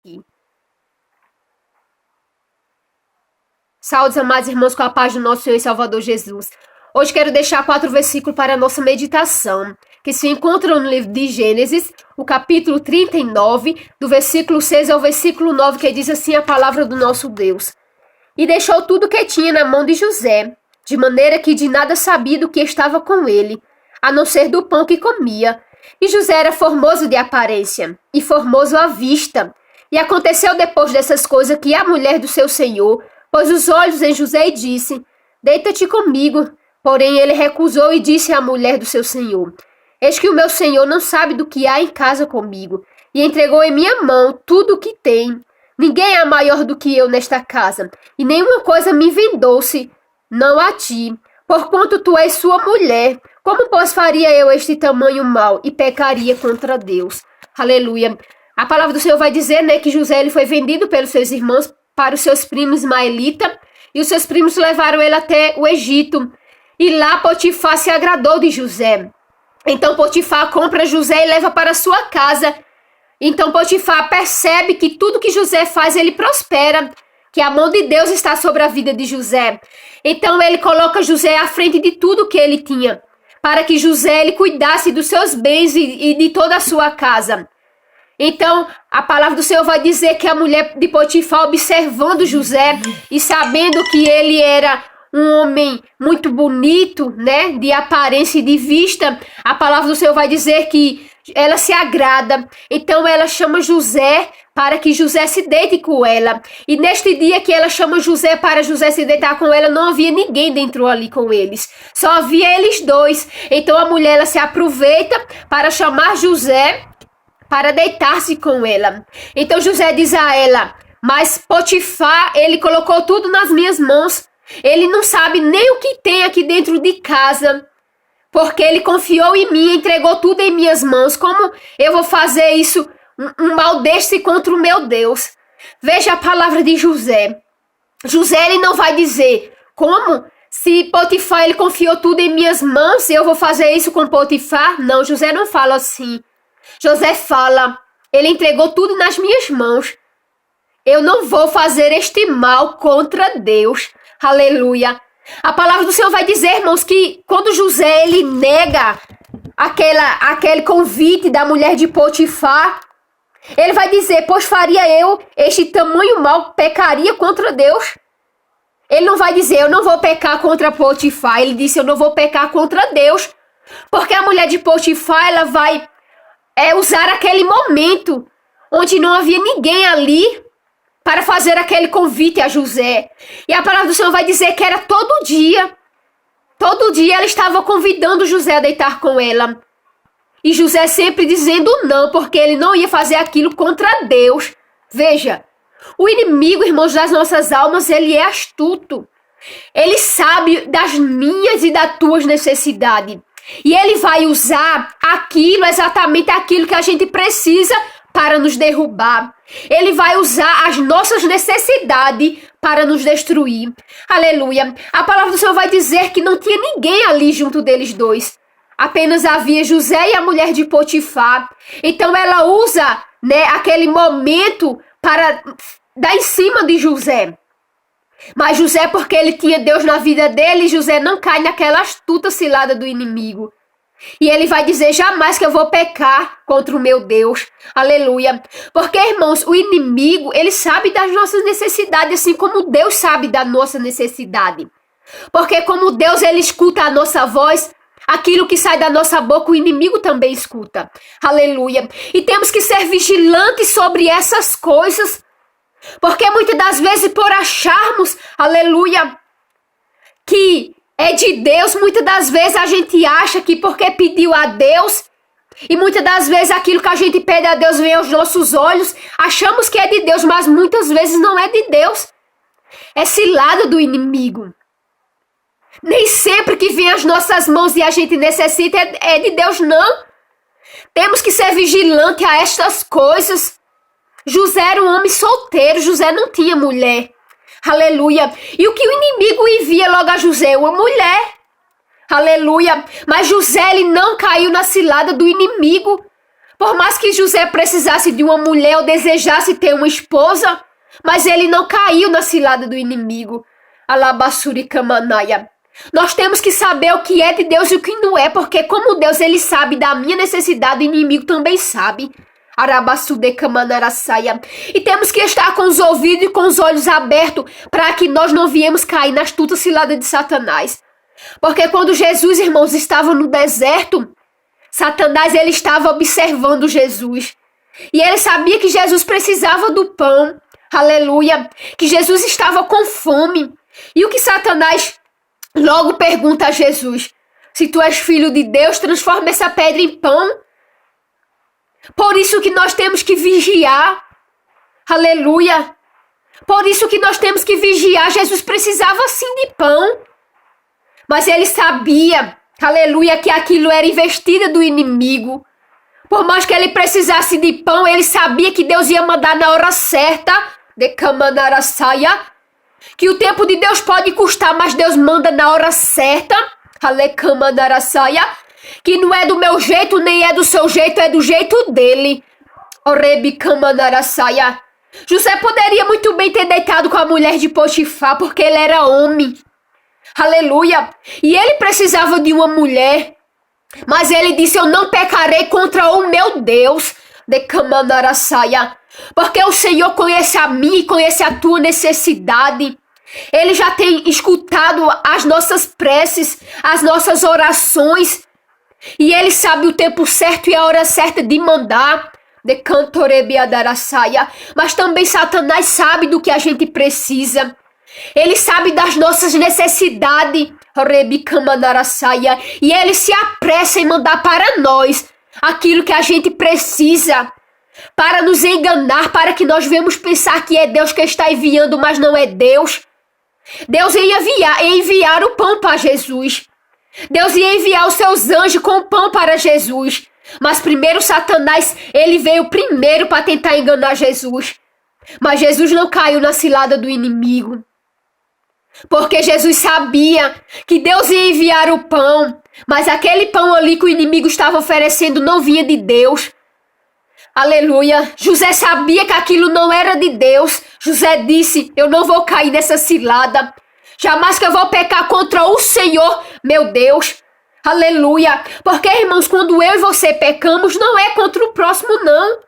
aqui. Saúdes, amados irmãos, com a paz do nosso Senhor e Salvador Jesus. Hoje quero deixar 4 versículos para a nossa meditação, que se encontram no livro de Gênesis, o capítulo 39, do versículo 6 ao versículo 9, que diz assim a palavra do nosso Deus. E deixou tudo que tinha na mão de José, de maneira que de nada sabia do que estava com ele, a não ser do pão que comia. E José era formoso de aparência, e formoso à vista. E aconteceu depois dessas coisas que a mulher do seu senhor pôs os olhos em José e disse: Deita-te comigo. Porém ele recusou e disse à mulher do seu senhor: Eis que o meu senhor não sabe do que há em casa comigo, e entregou em minha mão tudo o que tem. Ninguém é maior do que eu nesta casa, e nenhuma coisa me vendou-se, não a ti, porquanto tu és sua mulher. Como, pois, faria eu este tamanho mal e pecaria contra Deus? Aleluia. A palavra do Senhor vai dizer, que José ele foi vendido pelos seus irmãos para os seus primos ismaelitas, e os seus primos levaram ele até o Egito. E lá Potifar se agradou de José. Então Potifar compra José e leva para sua casa. Então Potifar percebe que tudo que José faz, ele prospera, que a mão de Deus está sobre a vida de José. Então ele coloca José à frente de tudo que ele tinha, para que José ele cuidasse dos seus bens e de toda a sua casa. Então, a palavra do Senhor vai dizer que a mulher de Potifar, observando José e sabendo que ele era um homem muito bonito, de aparência e de vista, a palavra do Senhor vai dizer que ela se agrada. Então, ela chama José para que José se deite com ela. E neste dia que ela chama José para José se deitar com ela, não havia ninguém dentro ali com eles. Só havia eles dois. Então, a mulher ela se aproveita para chamar José para deitar-se com ela. Então José diz a ela: Mas Potifar, ele colocou tudo nas minhas mãos. Ele não sabe nem o que tem aqui dentro de casa, porque ele confiou em mim, entregou tudo em minhas mãos. Como eu vou fazer isso, um mal deste contra o meu Deus? Veja a palavra de José. José, ele não vai dizer: Como? Se Potifar, ele confiou tudo em minhas mãos, eu vou fazer isso com Potifar? Não, José não fala assim. José fala: ele entregou tudo nas minhas mãos. Eu não vou fazer este mal contra Deus. Aleluia. A palavra do Senhor vai dizer, irmãos, que quando José ele nega aquele convite da mulher de Potifar, ele vai dizer: Pois faria eu este tamanho mal, pecaria contra Deus? Ele não vai dizer: Eu não vou pecar contra Potifar. Ele disse: Eu não vou pecar contra Deus. Porque a mulher de Potifar, ela vai usar aquele momento onde não havia ninguém ali para fazer aquele convite a José. E a palavra do Senhor vai dizer que era todo dia. Todo dia ela estava convidando José a deitar com ela. E José sempre dizendo não, porque ele não ia fazer aquilo contra Deus. Veja, o inimigo, irmãos, das nossas almas, ele é astuto. Ele sabe das minhas e das tuas necessidades. E ele vai usar exatamente aquilo que a gente precisa para nos derrubar. Ele vai usar as nossas necessidades para nos destruir. Aleluia. A palavra do Senhor vai dizer que não tinha ninguém ali junto deles dois. Apenas havia José e a mulher de Potifar. Então ela usa, aquele momento para dar em cima de José. Mas José, porque ele tinha Deus na vida dele, José não cai naquela astuta cilada do inimigo. E ele vai dizer: Jamais que eu vou pecar contra o meu Deus. Aleluia. Porque, irmãos, o inimigo, ele sabe das nossas necessidades, assim como Deus sabe da nossa necessidade. Porque como Deus, ele escuta a nossa voz, aquilo que sai da nossa boca, o inimigo também escuta. Aleluia. E temos que ser vigilantes sobre essas coisas. Porque muitas das vezes, por acharmos, aleluia, que é de Deus, muitas das vezes a gente acha que porque pediu a Deus, e muitas das vezes aquilo que a gente pede a Deus vem aos nossos olhos, achamos que é de Deus, mas muitas vezes não é de Deus. É cilada do inimigo. Nem sempre que vem às nossas mãos e a gente necessita é de Deus, não. Temos que ser vigilantes a estas coisas. José era um homem solteiro, José não tinha mulher. Aleluia. E o que o inimigo envia logo a José? Uma mulher. Aleluia. Mas José, ele não caiu na cilada do inimigo. Por mais que José precisasse de uma mulher ou desejasse ter uma esposa, mas ele não caiu na cilada do inimigo. Alabassuri Kamanaia. Nós temos que saber o que é de Deus e o que não é, porque como Deus ele sabe da minha necessidade, o inimigo também sabe. Arabassude Kamanarasaia. E temos que estar com os ouvidos e com os olhos abertos para que nós não viemos cair na astuta cilada de Satanás. Porque quando Jesus, irmãos, estava no deserto, Satanás ele estava observando Jesus. E ele sabia que Jesus precisava do pão. Aleluia. Que Jesus estava com fome. E o que Satanás logo pergunta a Jesus: se tu és filho de Deus, transforma essa pedra em pão. Por isso que nós temos que vigiar. Aleluia. Por isso que nós temos que vigiar. Jesus precisava sim de pão. Mas ele sabia, aleluia, que aquilo era investida do inimigo. Por mais que ele precisasse de pão, ele sabia que Deus ia mandar na hora certa. De Kamanarasaia. Que o tempo de Deus pode custar, mas Deus manda na hora certa. Alekamanarasaia. Que não é do meu jeito, nem é do seu jeito, é do jeito dele. Orebikamanarasaia. José poderia muito bem ter deitado com a mulher de Potifar, porque ele era homem. Aleluia. E ele precisava de uma mulher. Mas ele disse: eu não pecarei contra o meu Deus. De Kamanarasaia. Porque o Senhor conhece a mim e conhece a tua necessidade. Ele já tem escutado as nossas preces, as nossas orações. E ele sabe o tempo certo e a hora certa de mandar. De Cantorebiadarasaia. Mas também Satanás sabe do que a gente precisa. Ele sabe das nossas necessidades. Rebicamanarasaia. E ele se apressa em mandar para nós aquilo que a gente precisa. Para nos enganar, para que nós venhamos pensar que é Deus que está enviando, mas não é Deus. Deus ia enviar o pão para Jesus. Deus ia enviar os seus anjos com o pão para Jesus. Mas primeiro Satanás, ele veio primeiro para tentar enganar Jesus. Mas Jesus não caiu na cilada do inimigo. Porque Jesus sabia que Deus ia enviar o pão. Mas aquele pão ali que o inimigo estava oferecendo não vinha de Deus. Aleluia. José sabia que aquilo não era de Deus. José disse: eu não vou cair nessa cilada. Jamais que eu vou pecar contra o Senhor, meu Deus. Aleluia. Porque, irmãos, quando eu e você pecamos, não é contra o próximo, não.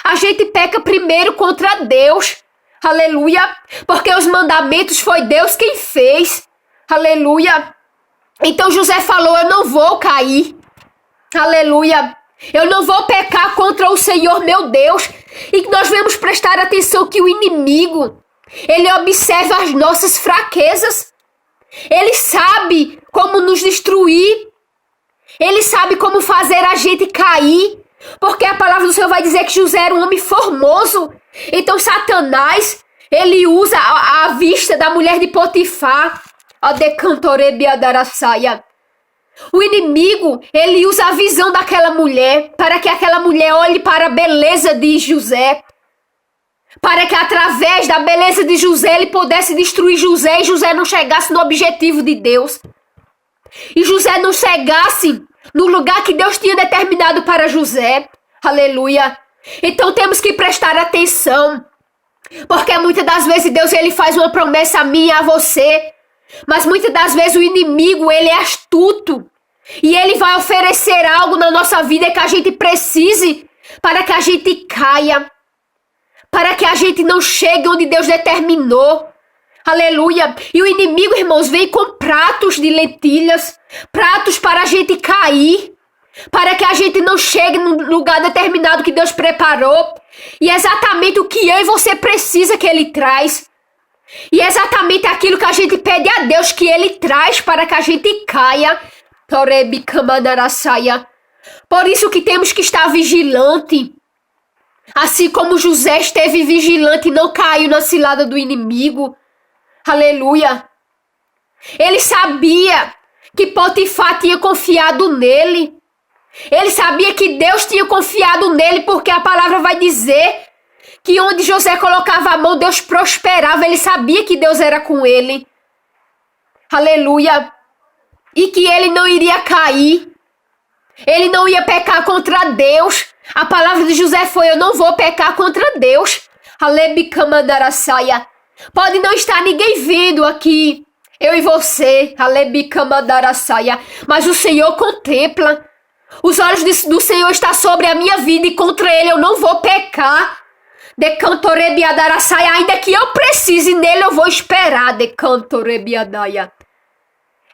A gente peca primeiro contra Deus. Aleluia. Porque os mandamentos foi Deus quem fez. Aleluia. Então José falou: eu não vou cair. Aleluia. Eu não vou pecar contra o Senhor, meu Deus. E nós devemos prestar atenção que o inimigo, ele observa as nossas fraquezas. Ele sabe como nos destruir. Ele sabe como fazer a gente cair. Porque a palavra do Senhor vai dizer que José era um homem formoso. Então Satanás, ele usa a vista da mulher de Potifar. A decantorebiadarasaia. O inimigo, ele usa a visão daquela mulher para que aquela mulher olhe para a beleza de José. Para que através da beleza de José ele pudesse destruir José e José não chegasse no objetivo de Deus. E José não chegasse no lugar que Deus tinha determinado para José. Aleluia. Então temos que prestar atenção. Porque muitas das vezes Deus ele faz uma promessa a mim e a você. Mas muitas das vezes o inimigo, ele é astuto. E ele vai oferecer algo na nossa vida que a gente precise para que a gente caia. Para que a gente não chegue onde Deus determinou. Aleluia. E o inimigo, irmãos, vem com pratos de lentilhas. Pratos para a gente cair. Para que a gente não chegue no lugar determinado que Deus preparou. E é exatamente o que eu e você precisa que ele traz. E é exatamente aquilo que a gente pede a Deus que ele traz para que a gente caia. Por isso que temos que estar vigilante. Assim como José esteve vigilante e não caiu na cilada do inimigo. Aleluia. Ele sabia que Potifar tinha confiado nele. Ele sabia que Deus tinha confiado nele, porque a palavra vai dizer que onde José colocava a mão, Deus prosperava. Ele sabia que Deus era com ele. Aleluia. E que ele não iria cair. Ele não ia pecar contra Deus. A palavra de José foi: eu não vou pecar contra Deus. Alebicamandarassaia. Pode não estar ninguém vendo aqui, eu e você, Alebicamandarassaia, mas o Senhor contempla. Os olhos do Senhor estão sobre a minha vida e contra ele eu não vou pecar. Decantorebiadarassaia, ainda que eu precise, nele eu vou esperar. Decantorebiadaia.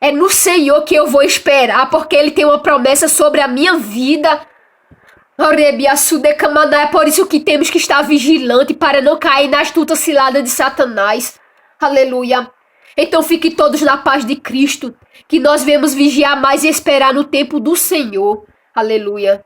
É no Senhor que eu vou esperar, porque ele tem uma promessa sobre a minha vida. É por isso que temos que estar vigilante para não cair na astuta cilada de Satanás. Aleluia. Então fiquem todos na paz de Cristo, que nós vemos vigiar mais e esperar no tempo do Senhor. Aleluia.